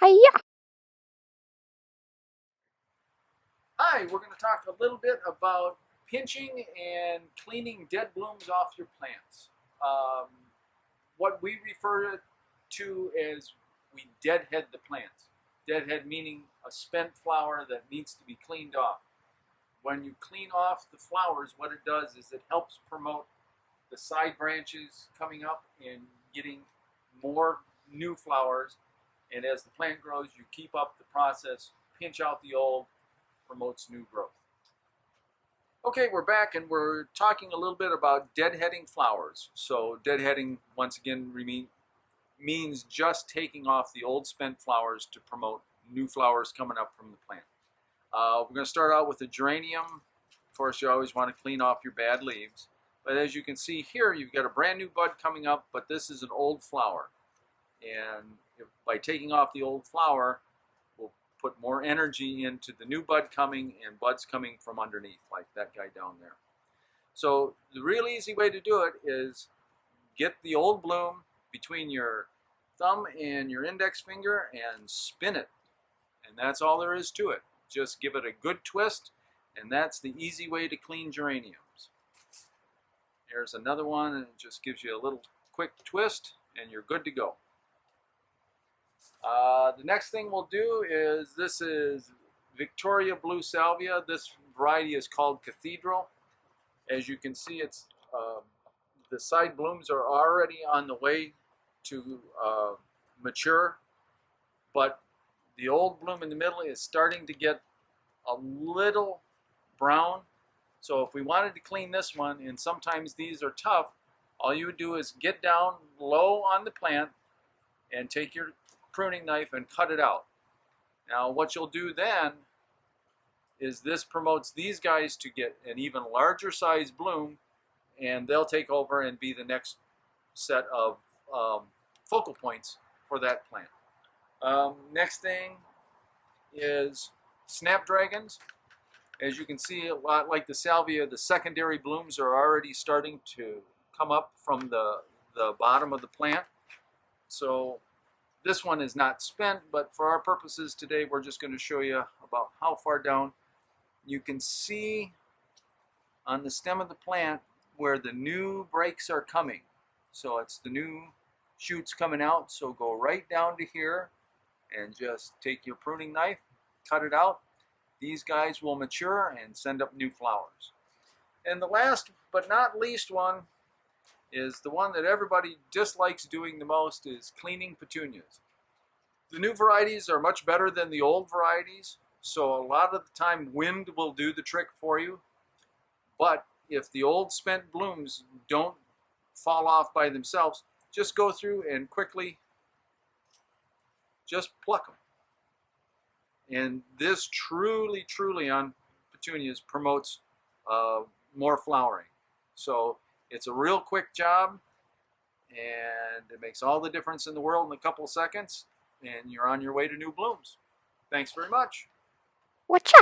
Hiya! Hi, we're going to talk a little bit about pinching and cleaning dead blooms off your plants. Um, what we refer to as we deadhead the plants. Deadhead meaning a spent flower that needs to be cleaned off. When you clean off the flowers, what it does is it helps promote the side branches coming up and getting more new flowers. And as the plant grows, you keep up the process, pinch out the old, promotes new growth. Okay, we're back and we're talking a little bit about deadheading flowers. So deadheading, once again, means just taking off the old spent flowers to promote new flowers coming up from the plant. We're going to start out with the geranium. Of course, you always want to clean off your bad leaves. But as you can see here, you've got a brand new bud coming up, but this is an old flower. And by taking off the old flower, we'll put more energy into the new bud coming and buds coming from underneath, like that guy down there. So the real easy way to do it is get the old bloom between your thumb and your index finger and spin it. And that's all there is to it. Just give it a good twist, and that's the easy way to clean geraniums. Here's another one, and it just gives you a little quick twist, and you're good to go. The next thing we'll do is, this is Victoria Blue Salvia. This variety is called Cathedral. As you can see, it's the side blooms are already on the way to mature, but the old bloom in the middle is starting to get a little brown. So if we wanted to clean this one, and sometimes these are tough, all you would do is get down low on the plant and take your pruning knife and cut it out. Now what you'll do then is this promotes these guys to get an even larger size bloom, and they'll take over and be the next set of focal points for that plant. Next thing is snapdragons. As you can see, a lot like the salvia, the secondary blooms are already starting to come up from the bottom of the plant. So this one is not spent, but for our purposes today, we're just going to show you about how far down. You can see on the stem of the plant where the new breaks are coming. So it's the new shoots coming out. So go right down to here and just take your pruning knife, cut it out. These guys will mature and send up new flowers. And the last but not least one is the one that everybody dislikes doing the most, is cleaning petunias. The new varieties are much better than the old varieties, so a lot of the time wind will do the trick for you. But if the old spent blooms don't fall off by themselves, just go through and quickly just pluck them. And this truly on petunias promotes more flowering. So it's a real quick job, and it makes all the difference in the world in a couple of seconds, and you're on your way to new blooms. Thanks very much. Whatcha?